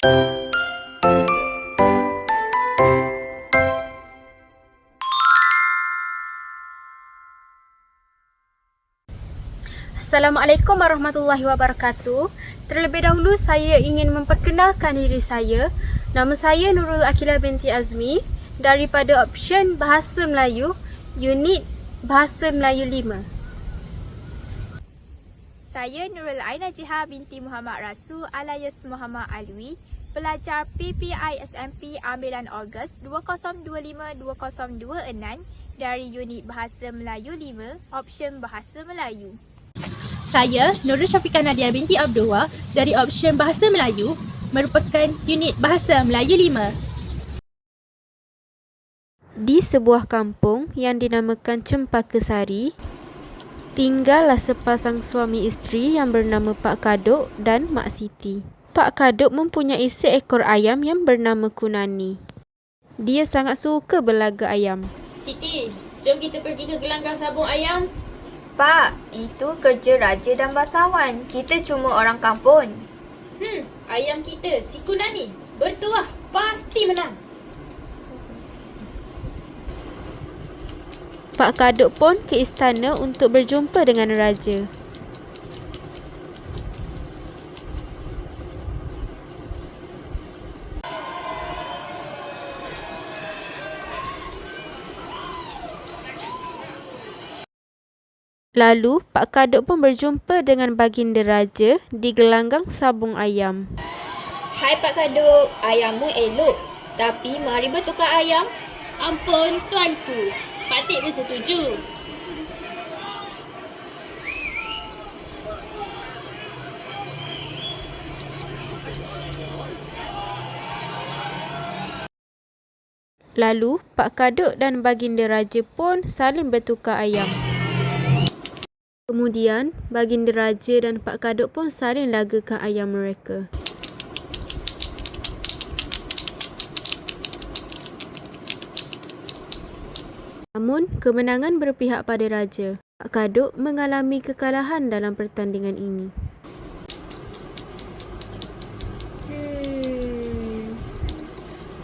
Assalamualaikum warahmatullahi wabarakatuh. Terlebih dahulu saya ingin memperkenalkan diri saya. Nama saya Nurul Akilah binti Azmi daripada option Bahasa Melayu, unit Bahasa Melayu 5. Saya Nurul Aina Jiha binti Muhammad Rasul alias Muhammad Alwi, pelajar PPI SMP ambilan Ogos 2025-2026 dari unit Bahasa Melayu 5, option Bahasa Melayu. Saya Nurul Syafiqah Nadia binti Abdullah dari option Bahasa Melayu, merupakan unit Bahasa Melayu 5. Di sebuah kampung yang dinamakan Cempaka Sari, tinggallah sepasang suami isteri yang bernama Pak Kaduk dan Mak Siti. Pak Kaduk mempunyai seekor ayam yang bernama Kunani. Dia sangat suka berlaga ayam. Siti, jom kita pergi ke gelanggang sabung ayam. Pak, itu kerja raja dan bangsawan. Kita cuma orang kampung. Ayam kita, si Kunani, bertuah, pasti menang. Pak Kaduk pun ke istana untuk berjumpa dengan raja. Lalu, Pak Kaduk pun berjumpa dengan baginda raja di gelanggang sabung ayam. Hai Pak Kaduk, ayammu elok. Tapi mari bertukar ayam. Ampun, tuanku. Patik pun setuju. Lalu, Pak Kaduk dan baginda raja pun saling bertukar ayam. Kemudian, baginda raja dan Pak Kaduk pun saling lagakan ayam mereka. Namun, kemenangan berpihak pada raja. Pak Kaduk mengalami kekalahan dalam pertandingan ini.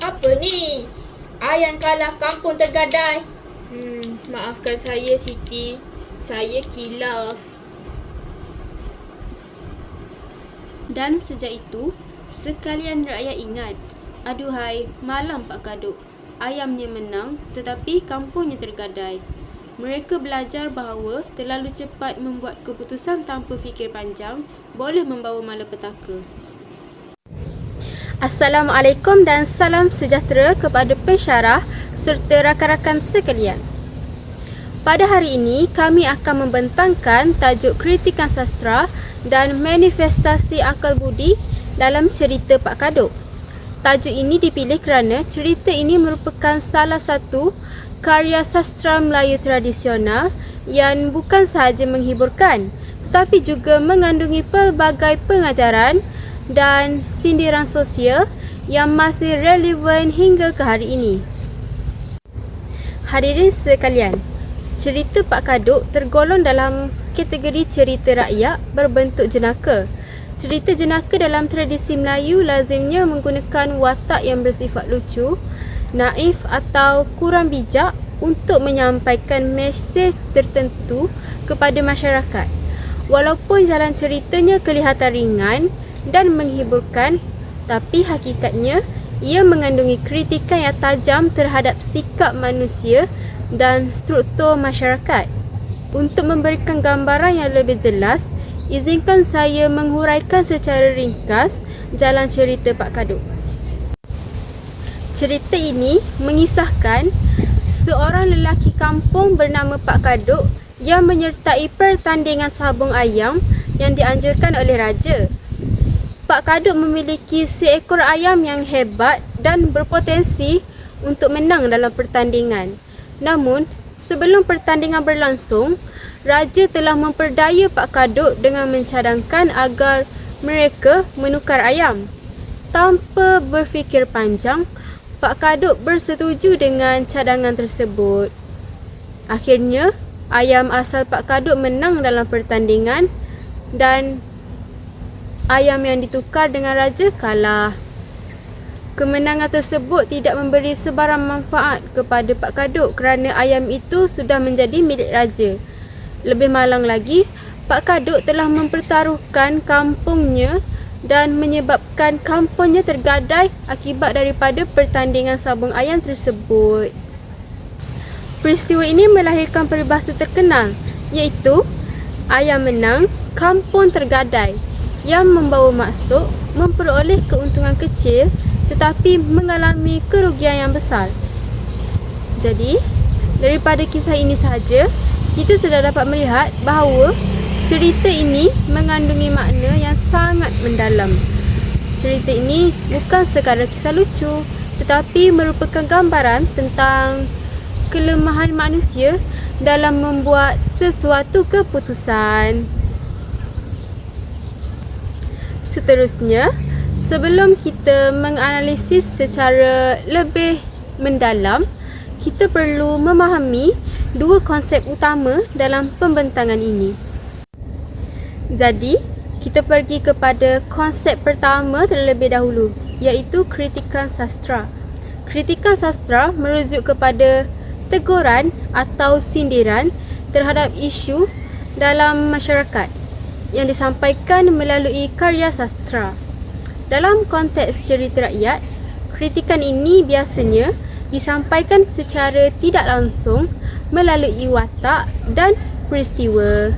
Apa ni? Ayam kalah, kampung tergadai. Maafkan saya, Siti. Saya kilaf. Dan sejak itu, sekalian rakyat ingat, aduhai, malam Pak Kaduk. Ayamnya menang tetapi kampungnya tergadai. Mereka belajar bahawa terlalu cepat membuat keputusan tanpa fikir panjang boleh membawa malapetaka. Assalamualaikum dan salam sejahtera kepada pensyarah serta rakan-rakan sekalian. Pada hari ini, kami akan membentangkan tajuk kritikan sastra dan manifestasi akal budi dalam cerita Pak Kaduk. Tajuk ini dipilih kerana cerita ini merupakan salah satu karya sastra Melayu tradisional yang bukan sahaja menghiburkan, tetapi juga mengandungi pelbagai pengajaran dan sindiran sosial yang masih relevan hingga ke hari ini. Hadirin sekalian, cerita Pak Kaduk tergolong dalam kategori cerita rakyat berbentuk jenaka. Cerita jenaka dalam tradisi Melayu lazimnya menggunakan watak yang bersifat lucu, naif atau kurang bijak untuk menyampaikan mesej tertentu kepada masyarakat. Walaupun jalan ceritanya kelihatan ringan dan menghiburkan, tapi hakikatnya ia mengandungi kritikan yang tajam terhadap sikap manusia dan struktur masyarakat. Untuk memberikan gambaran yang lebih jelas, izinkan saya menghuraikan secara ringkas jalan cerita Pak Kaduk. Cerita ini mengisahkan seorang lelaki kampung bernama Pak Kaduk yang menyertai pertandingan sabung ayam yang dianjurkan oleh raja. Pak Kaduk memiliki seekor ayam yang hebat dan berpotensi untuk menang dalam pertandingan. Namun, sebelum pertandingan berlangsung, raja telah memperdaya Pak Kaduk dengan mencadangkan agar mereka menukar ayam. Tanpa berfikir panjang, Pak Kaduk bersetuju dengan cadangan tersebut. Akhirnya, ayam asal Pak Kaduk menang dalam pertandingan dan ayam yang ditukar dengan raja kalah. Kemenangan tersebut tidak memberi sebarang manfaat kepada Pak Kaduk kerana ayam itu sudah menjadi milik raja. Lebih malang lagi, Pak Kaduk telah mempertaruhkan kampungnya dan menyebabkan kampungnya tergadai akibat daripada pertandingan sabung ayam tersebut. Peristiwa ini melahirkan peribahasa terkenal, iaitu ayam menang, kampung tergadai, yang membawa maksud memperoleh keuntungan kecil tetapi mengalami kerugian yang besar. Jadi, daripada kisah ini sahaja, kita sudah dapat melihat bahawa cerita ini mengandungi makna yang sangat mendalam. Cerita ini bukan sekadar kisah lucu, tetapi merupakan gambaran tentang kelemahan manusia dalam membuat sesuatu keputusan. Seterusnya, sebelum kita menganalisis secara lebih mendalam, kita perlu memahami dua konsep utama dalam pembentangan ini. Jadi, kita pergi kepada konsep pertama terlebih dahulu, iaitu kritikan sastra. Kritikan sastra merujuk kepada teguran atau sindiran terhadap isu dalam masyarakat yang disampaikan melalui karya sastra. Dalam konteks cerita rakyat, kritikan ini biasanya disampaikan secara tidak langsung melalui watak dan peristiwa.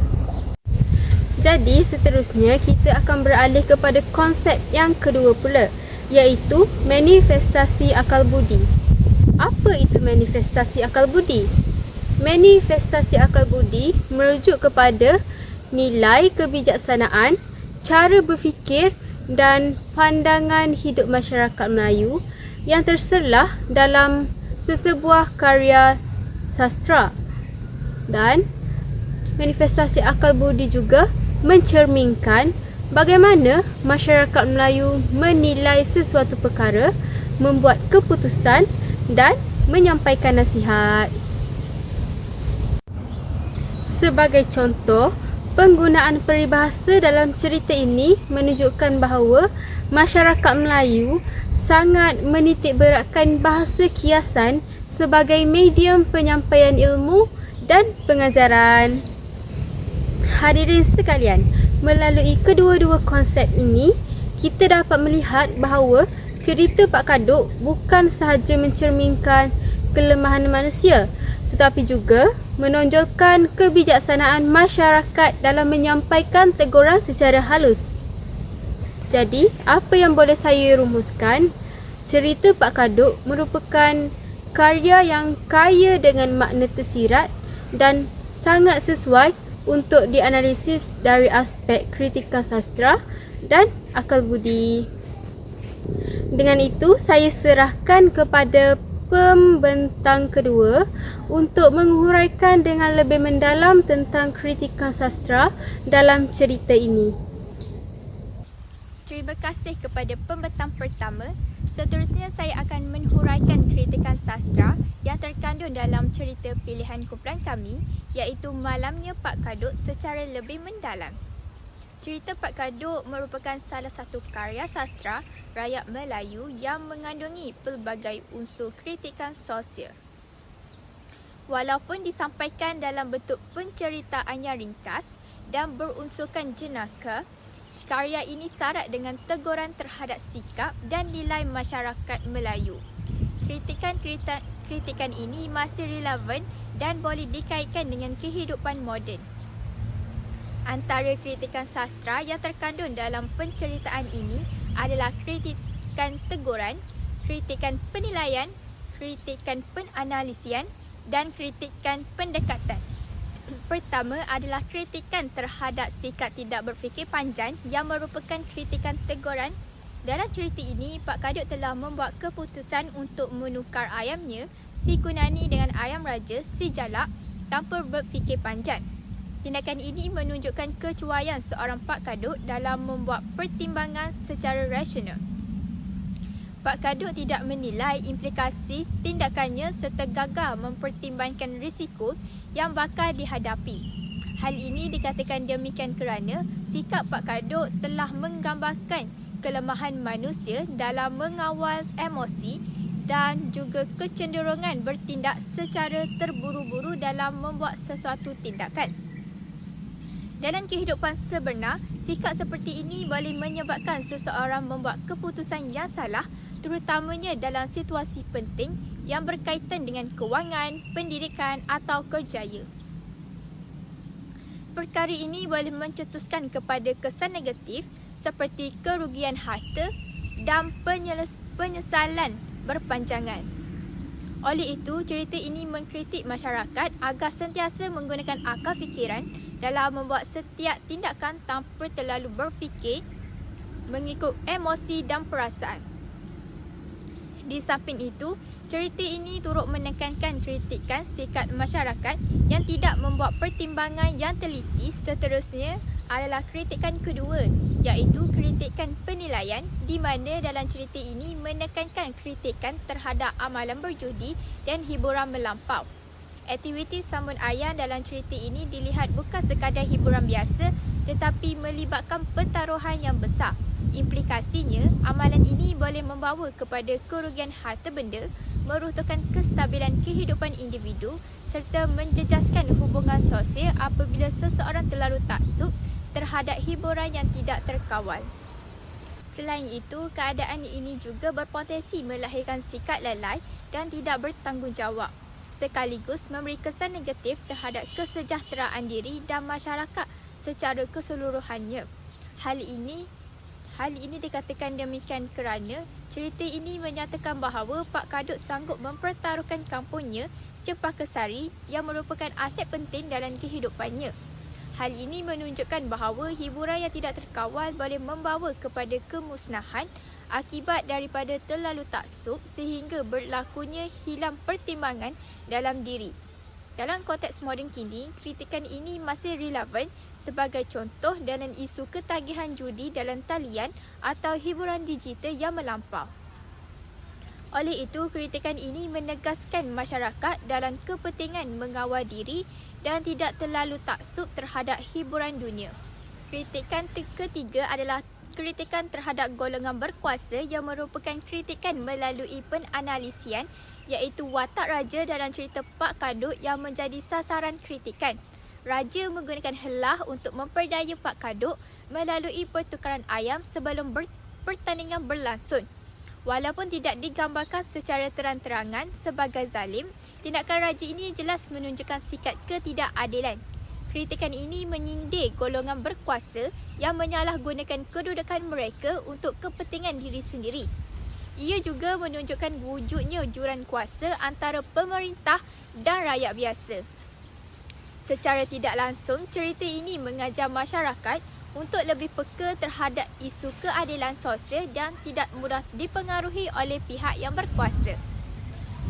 Jadi, seterusnya kita akan beralih kepada konsep yang kedua pula, iaitu manifestasi akal budi. Apa itu manifestasi akal budi? Manifestasi akal budi merujuk kepada nilai kebijaksanaan, cara berfikir dan pandangan hidup masyarakat Melayu yang terselah dalam sesebuah karya sastra. Dan manifestasi akal budi juga mencerminkan bagaimana masyarakat Melayu menilai sesuatu perkara, membuat keputusan dan menyampaikan nasihat. Sebagai contoh, penggunaan peribahasa dalam cerita ini menunjukkan bahawa masyarakat Melayu sangat menitikberatkan bahasa kiasan sebagai medium penyampaian ilmu dan pengajaran. Hadirin sekalian, melalui kedua-dua konsep ini, kita dapat melihat bahawa cerita Pak Kaduk bukan sahaja mencerminkan kelemahan manusia, tetapi juga menonjolkan kebijaksanaan masyarakat dalam menyampaikan teguran secara halus. Jadi, apa yang boleh saya rumuskan? Cerita Pak Kaduk merupakan karya yang kaya dengan makna tersirat dan sangat sesuai untuk dianalisis dari aspek kritikan sastra dan akal budi. Dengan itu, saya serahkan kepada pembentang kedua untuk menguraikan dengan lebih mendalam tentang kritikan sastra dalam cerita ini. Terima kasih kepada pembentang pertama. Seterusnya saya akan menghuraikan kritikan sastra yang terkandung dalam cerita pilihan kumpulan kami, iaitu Malamnya Pak Kaduk secara lebih mendalam. Cerita Pak Kaduk merupakan salah satu karya sastra rakyat Melayu yang mengandungi pelbagai unsur kritikan sosial. Walaupun disampaikan dalam bentuk penceritaan yang ringkas dan berunsurkan jenaka, karya ini syarat dengan teguran terhadap sikap dan nilai masyarakat Melayu. Kritikan ini masih relevan dan boleh dikaitkan dengan kehidupan moden. Antara kritikan sastra yang terkandung dalam penceritaan ini adalah kritikan teguran, kritikan penilaian, kritikan penanalisian dan kritikan pendekatan. Pertama adalah kritikan terhadap sikap tidak berfikir panjang yang merupakan kritikan teguran. Dalam cerita ini, Pak Kaduk telah membuat keputusan untuk menukar ayamnya, si Gunani dengan ayam raja, si Jalak, tanpa berfikir panjang. Tindakan ini menunjukkan kecuaian seorang Pak Kaduk dalam membuat pertimbangan secara rasional. Pak Kaduk tidak menilai implikasi tindakannya serta gagal mempertimbangkan risiko yang bakal dihadapi. Hal ini dikatakan demikian kerana sikap Pak Kaduk telah menggambarkan kelemahan manusia dalam mengawal emosi dan juga kecenderungan bertindak secara terburu-buru dalam membuat sesuatu tindakan. Dalam kehidupan sebenar, sikap seperti ini boleh menyebabkan seseorang membuat keputusan yang salah, terutamanya dalam situasi penting yang berkaitan dengan kewangan, pendidikan atau kerjaya. Perkara ini boleh mencetuskan kepada kesan negatif seperti kerugian harta dan penyesalan berpanjangan. Oleh itu, cerita ini mengkritik masyarakat agar sentiasa menggunakan akal fikiran dalam membuat setiap tindakan tanpa terlalu berfikir mengikut emosi dan perasaan. Di samping itu, cerita ini turut menekankan kritikan sikap masyarakat yang tidak membuat pertimbangan yang teliti. Seterusnya adalah kritikan kedua, iaitu kritikan penilaian, di mana dalam cerita ini menekankan kritikan terhadap amalan berjudi dan hiburan melampau. Aktiviti sambun ayam dalam cerita ini dilihat bukan sekadar hiburan biasa, tetapi melibatkan pertaruhan yang besar. Implikasinya, amalan ini boleh membawa kepada kerugian harta benda, meruntuhkan kestabilan kehidupan individu serta menjejaskan hubungan sosial apabila seseorang terlalu taksub terhadap hiburan yang tidak terkawal. Selain itu, keadaan ini juga berpotensi melahirkan sikap lalai dan tidak bertanggungjawab, sekaligus memberi kesan negatif terhadap kesejahteraan diri dan masyarakat secara keseluruhannya. Hal ini dikatakan demikian kerana cerita ini menyatakan bahawa Pak Kadut sanggup mempertaruhkan kampungnya Cempaka Sari yang merupakan aset penting dalam kehidupannya. Hal ini menunjukkan bahawa hiburan yang tidak terkawal boleh membawa kepada kemusnahan akibat daripada terlalu taksub sehingga berlakunya hilang pertimbangan dalam diri. Dalam konteks moden kini, kritikan ini masih relevan sebagai contoh dalam isu ketagihan judi dalam talian atau hiburan digital yang melampau. Oleh itu, kritikan ini menegaskan masyarakat dalam kepentingan mengawal diri dan tidak terlalu taksub terhadap hiburan dunia. Kritikan ketiga adalah kritikan terhadap golongan berkuasa yang merupakan kritikan melalui penanalisian, iaitu watak raja dalam cerita Pak Kadut yang menjadi sasaran kritikan. Raja menggunakan helah untuk memperdaya Pak Kadut melalui pertukaran ayam sebelum pertandingan berlangsung. Walaupun tidak digambarkan secara terang-terangan sebagai zalim, tindakan raja ini jelas menunjukkan sikap ketidakadilan. Kritikan ini menyindir golongan berkuasa yang menyalahgunakan kedudukan mereka untuk kepentingan diri sendiri. Ia juga menunjukkan wujudnya juran kuasa antara pemerintah dan rakyat biasa. Secara tidak langsung, cerita ini mengajar masyarakat untuk lebih peka terhadap isu keadilan sosial dan tidak mudah dipengaruhi oleh pihak yang berkuasa.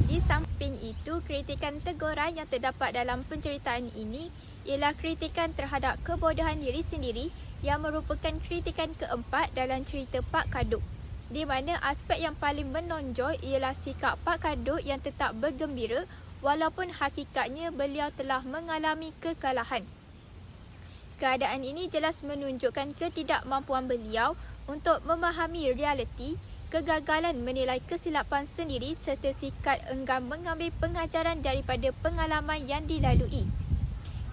Di samping itu, kritikan teguran yang terdapat dalam penceritaan ini ialah kritikan terhadap kebodohan diri sendiri yang merupakan kritikan keempat dalam cerita Pak Kadut, di mana aspek yang paling menonjol ialah sikap Pak Kadut yang tetap bergembira walaupun hakikatnya beliau telah mengalami kekalahan. Keadaan ini jelas menunjukkan ketidakmampuan beliau untuk memahami realiti, kegagalan menilai kesilapan sendiri serta sikap enggan mengambil pengajaran daripada pengalaman yang dilalui.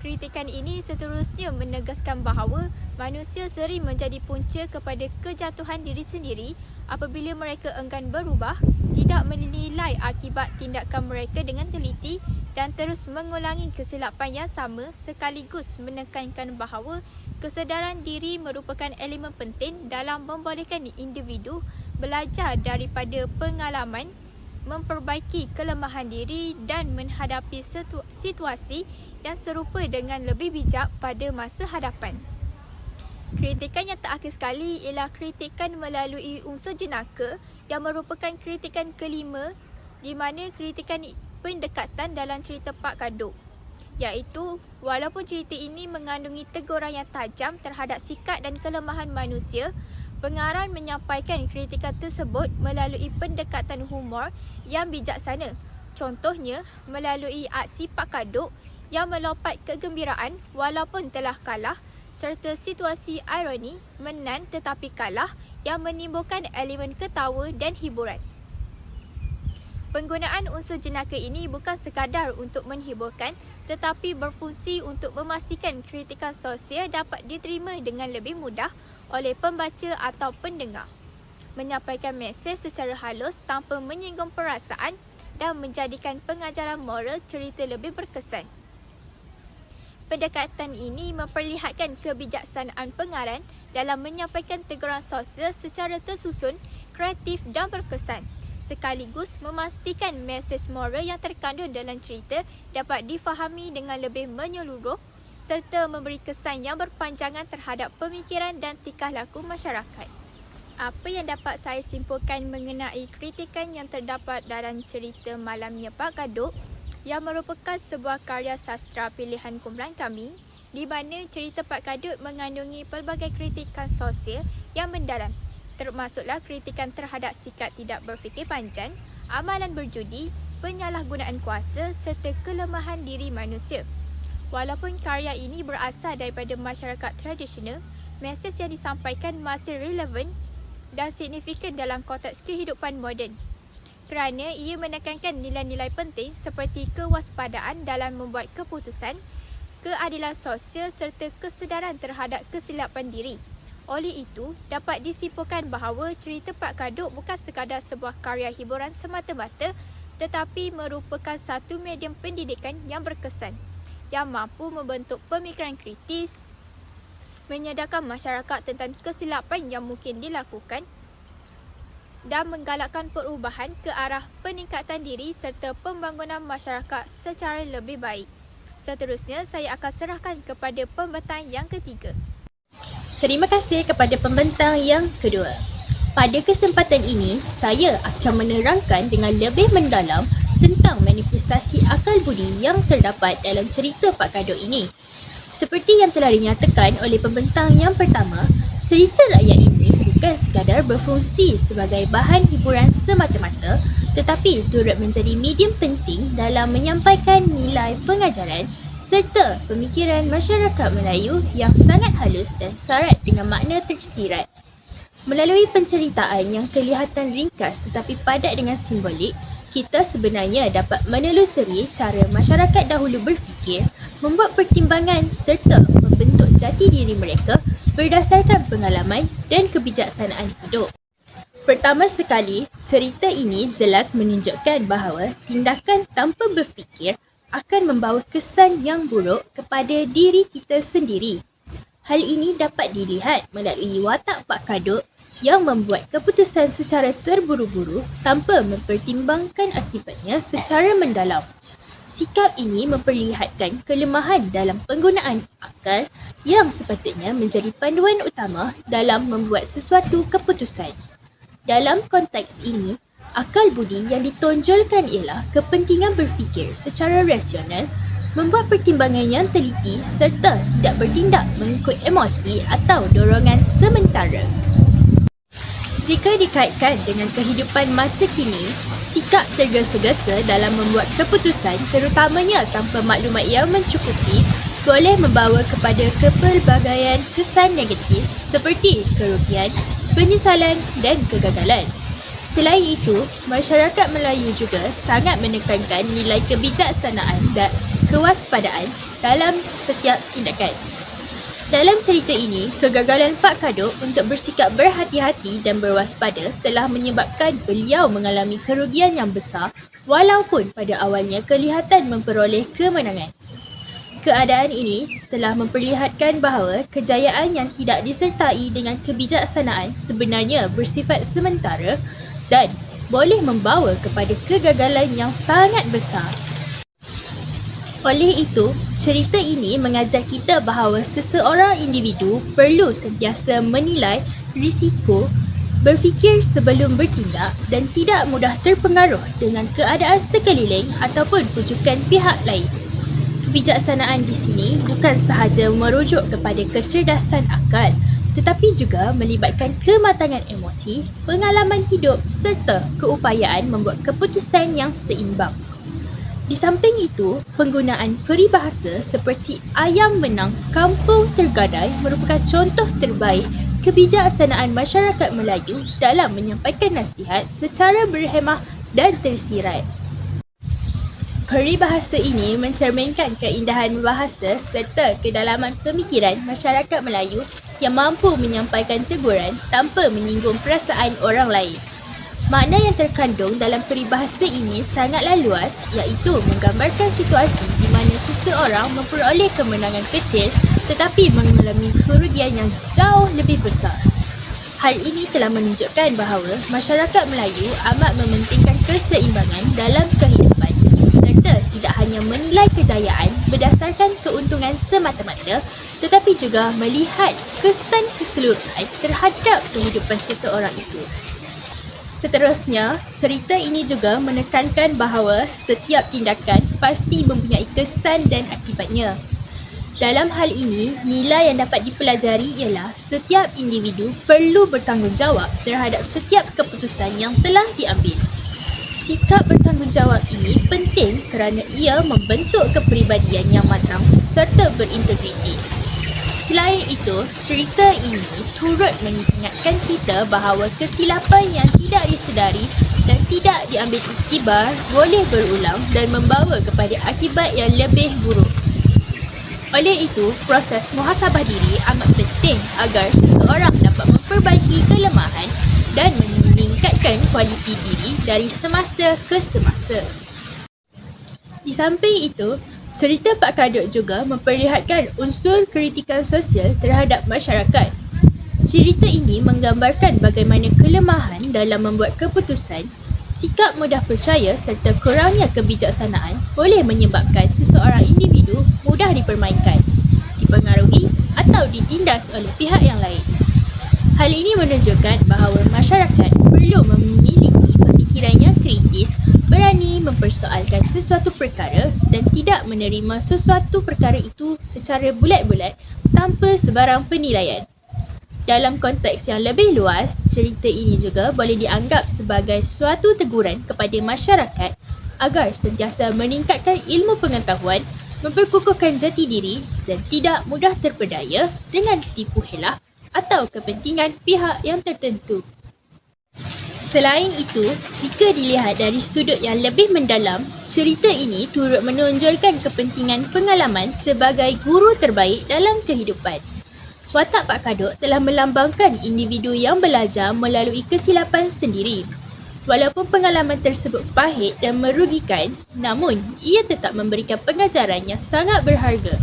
Kritikan ini seterusnya menegaskan bahawa manusia sering menjadi punca kepada kejatuhan diri sendiri apabila mereka enggan berubah, tidak menilai akibat tindakan mereka dengan teliti dan terus mengulangi kesilapan yang sama, sekaligus menekankan bahawa kesedaran diri merupakan elemen penting dalam membolehkan individu belajar daripada pengalaman, memperbaiki kelemahan diri dan menghadapi situasi yang serupa dengan lebih bijak pada masa hadapan. Kritikan yang terakhir sekali ialah kritikan melalui unsur jenaka yang merupakan kritikan kelima, di mana kritikan pendekatan dalam cerita Pak Kadut, iaitu walaupun cerita ini mengandungi teguran yang tajam terhadap sikap dan kelemahan manusia, pengarang menyampaikan kritikan tersebut melalui pendekatan humor yang bijaksana. Contohnya melalui aksi Pak Kadut yang melompat kegembiraan walaupun telah kalah, serta situasi ironi, menang tetapi kalah yang menimbulkan elemen ketawa dan hiburan. Penggunaan unsur jenaka ini bukan sekadar untuk menhiburkan tetapi berfungsi untuk memastikan kritikan sosial dapat diterima dengan lebih mudah oleh pembaca atau pendengar. Menyampaikan mesej secara halus tanpa menyinggung perasaan dan menjadikan pengajaran moral cerita lebih berkesan. Pendekatan ini memperlihatkan kebijaksanaan pengarang dalam menyampaikan teguran sosial secara tersusun, kreatif dan berkesan, sekaligus memastikan mesej moral yang terkandung dalam cerita dapat difahami dengan lebih menyeluruh serta memberi kesan yang berpanjangan terhadap pemikiran dan tingkah laku masyarakat. Apa yang dapat saya simpulkan mengenai kritikan yang terdapat dalam cerita Malamnya Pak Kadok yang merupakan sebuah karya sastra pilihan kumpulan kami di mana cerita Pak Kadok mengandungi pelbagai kritikan sosial yang mendalam, termasuklah kritikan terhadap sikap tidak berfikir panjang, amalan berjudi, penyalahgunaan kuasa serta kelemahan diri manusia. Walaupun karya ini berasal daripada masyarakat tradisional, mesej yang disampaikan masih relevan dan signifikan dalam konteks kehidupan moden. Kerana ia menekankan nilai-nilai penting seperti kewaspadaan dalam membuat keputusan, keadilan sosial serta kesedaran terhadap kesilapan diri. Oleh itu, dapat disimpulkan bahawa cerita Pak Kadok bukan sekadar sebuah karya hiburan semata-mata tetapi merupakan satu medium pendidikan yang berkesan yang mampu membentuk pemikiran kritis, menyedarkan masyarakat tentang kesilapan yang mungkin dilakukan dan menggalakkan perubahan ke arah peningkatan diri serta pembangunan masyarakat secara lebih baik. Seterusnya, saya akan serahkan kepada pembentang yang ketiga. Terima kasih kepada pembentang yang kedua. Pada kesempatan ini, saya akan menerangkan dengan lebih mendalam tentang manifestasi akal budi yang terdapat dalam cerita Pak Kadok ini. Seperti yang telah dinyatakan oleh pembentang yang pertama, cerita rakyat ini bukan sekadar berfungsi sebagai bahan hiburan semata-mata tetapi turut menjadi medium penting dalam menyampaikan nilai pengajaran serta pemikiran masyarakat Melayu yang sangat halus dan syarat dengan makna tersirat. Melalui penceritaan yang kelihatan ringkas tetapi padat dengan simbolik, kita sebenarnya dapat menelusuri cara masyarakat dahulu berfikir, membuat pertimbangan serta membentuk jati diri mereka berdasarkan pengalaman dan kebijaksanaan hidup. Pertama sekali, cerita ini jelas menunjukkan bahawa tindakan tanpa berfikir akan membawa kesan yang buruk kepada diri kita sendiri. Hal ini dapat dilihat melalui watak Pak Kadok yang membuat keputusan secara terburu-buru tanpa mempertimbangkan akibatnya secara mendalam. Sikap ini memperlihatkan kelemahan dalam penggunaan akal yang sepatutnya menjadi panduan utama dalam membuat sesuatu keputusan. Dalam konteks ini, akal budi yang ditonjolkan ialah kepentingan berfikir secara rasional, membuat pertimbangan yang teliti serta tidak bertindak mengikut emosi atau dorongan sementara. Jika dikaitkan dengan kehidupan masa kini, sikap tergesa-gesa dalam membuat keputusan terutamanya tanpa maklumat yang mencukupi boleh membawa kepada kepelbagaian kesan negatif seperti kerugian, penyesalan dan kegagalan. Selain itu, masyarakat Melayu juga sangat menekankan nilai kebijaksanaan dan kewaspadaan dalam setiap tindakan. Dalam cerita ini, kegagalan Pak Kadok untuk bersikap berhati-hati dan berwaspada telah menyebabkan beliau mengalami kerugian yang besar walaupun pada awalnya kelihatan memperoleh kemenangan. Keadaan ini telah memperlihatkan bahawa kejayaan yang tidak disertai dengan kebijaksanaan sebenarnya bersifat sementara dan boleh membawa kepada kegagalan yang sangat besar. Oleh itu, cerita ini mengajar kita bahawa seseorang individu perlu sentiasa menilai risiko, berfikir sebelum bertindak dan tidak mudah terpengaruh dengan keadaan sekeliling ataupun pujukan pihak lain. Kebijaksanaan di sini bukan sahaja merujuk kepada kecerdasan akal, tetapi juga melibatkan kematangan emosi, pengalaman hidup serta keupayaan membuat keputusan yang seimbang. Di samping itu, penggunaan peribahasa seperti ayam menang, kampung tergadai merupakan contoh terbaik kebijaksanaan masyarakat Melayu dalam menyampaikan nasihat secara berhemah dan tersirat. Peribahasa ini mencerminkan keindahan bahasa serta kedalaman pemikiran masyarakat Melayu yang mampu menyampaikan teguran tanpa menyinggung perasaan orang lain. Makna yang terkandung dalam peribahasa ini sangatlah luas, iaitu menggambarkan situasi di mana seseorang memperoleh kemenangan kecil tetapi mengalami kerugian yang jauh lebih besar. Hal ini telah menunjukkan bahawa masyarakat Melayu amat mementingkan keseimbangan dalam kehidupan serta tidak hanya menilai kejayaan berdasarkan keuntungan semata-mata tetapi juga melihat kesan keseluruhan terhadap kehidupan seseorang itu. Seterusnya, cerita ini juga menekankan bahawa setiap tindakan pasti mempunyai kesan dan akibatnya. Dalam hal ini, nilai yang dapat dipelajari ialah setiap individu perlu bertanggungjawab terhadap setiap keputusan yang telah diambil. Sikap bertanggungjawab ini penting kerana ia membentuk kepribadian yang matang serta berintegriti. Selain itu, cerita ini turut mengingatkan kita bahawa kesilapan yang tidak disedari dan tidak diambil iktibar boleh berulang dan membawa kepada akibat yang lebih buruk. Oleh itu, proses muhasabah diri amat penting agar seseorang dapat memperbaiki kelemahan dan meningkatkan kualiti diri dari semasa ke semasa. Di samping itu, cerita Pak Kadut juga memperlihatkan unsur kritikan sosial terhadap masyarakat. Cerita ini menggambarkan bagaimana kelemahan dalam membuat keputusan, sikap mudah percaya serta kurangnya kebijaksanaan boleh menyebabkan seseorang individu mudah dipermainkan, dipengaruhi atau ditindas oleh pihak yang lain. Hal ini menunjukkan bahawa masyarakat perlu memiliki pemikiran yang kritis, berani mempersoalkan sesuatu perkara dan tidak menerima sesuatu perkara itu secara bulat-bulat tanpa sebarang penilaian. Dalam konteks yang lebih luas, cerita ini juga boleh dianggap sebagai suatu teguran kepada masyarakat agar sentiasa meningkatkan ilmu pengetahuan, memperkukuhkan jati diri dan tidak mudah terpedaya dengan tipu helah atau kepentingan pihak yang tertentu. Selain itu, jika dilihat dari sudut yang lebih mendalam, cerita ini turut menonjolkan kepentingan pengalaman sebagai guru terbaik dalam kehidupan. Watak Pak Kadut telah melambangkan individu yang belajar melalui kesilapan sendiri. Walaupun pengalaman tersebut pahit dan merugikan, namun ia tetap memberikan pengajaran yang sangat berharga.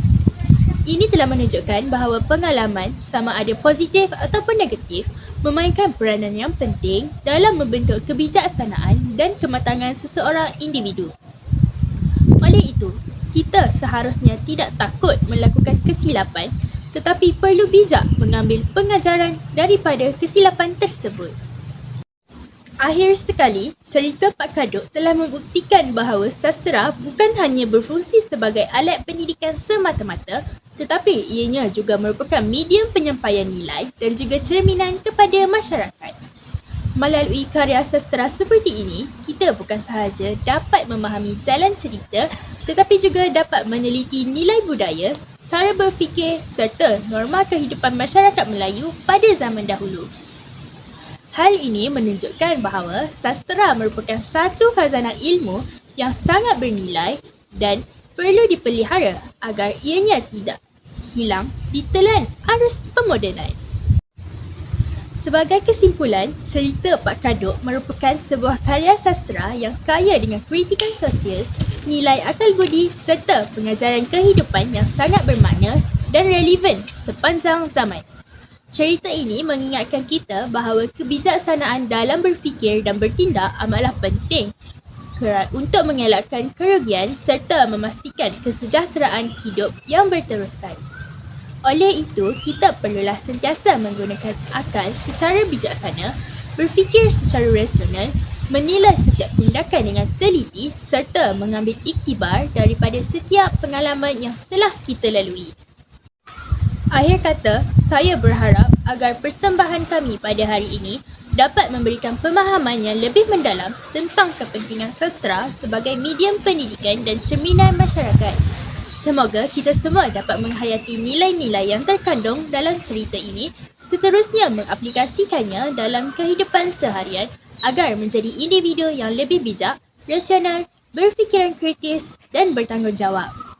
Ini telah menunjukkan bahawa pengalaman, sama ada positif ataupun negatif, memainkan peranan yang penting dalam membentuk kebijaksanaan dan kematangan seseorang individu. Oleh itu, kita seharusnya tidak takut melakukan kesilapan tetapi perlu bijak mengambil pengajaran daripada kesilapan tersebut. Akhir sekali, cerita Pak Kadut telah membuktikan bahawa sastera bukan hanya berfungsi sebagai alat pendidikan semata-mata, tetapi ianya juga merupakan medium penyampaian nilai dan juga cerminan kepada masyarakat. Melalui karya sastera seperti ini, kita bukan sahaja dapat memahami jalan cerita, tetapi juga dapat meneliti nilai budaya, cara berfikir serta norma kehidupan masyarakat Melayu pada zaman dahulu. Hal ini menunjukkan bahawa sastera merupakan satu khazanah ilmu yang sangat bernilai dan perlu dipelihara agar ianya tidak hilang di telan arus pemodenan. Sebagai kesimpulan, cerita Pak Kadut merupakan sebuah karya sastera yang kaya dengan kritikan sosial, nilai akal budi serta pengajaran kehidupan yang sangat bermakna dan relevan sepanjang zaman. Cerita ini mengingatkan kita bahawa kebijaksanaan dalam berfikir dan bertindak amatlah penting untuk mengelakkan kerugian serta memastikan kesejahteraan hidup yang berterusan. Oleh itu, kita perlulah sentiasa menggunakan akal secara bijaksana, berfikir secara rasional, menilai setiap tindakan dengan teliti serta mengambil iktibar daripada setiap pengalaman yang telah kita lalui. Akhir kata, saya berharap agar persembahan kami pada hari ini dapat memberikan pemahaman yang lebih mendalam tentang kepentingan sastra sebagai medium pendidikan dan cerminan masyarakat. Semoga kita semua dapat menghayati nilai-nilai yang terkandung dalam cerita ini, seterusnya mengaplikasikannya dalam kehidupan seharian agar menjadi individu yang lebih bijak, rasional, berfikiran kritis dan bertanggungjawab.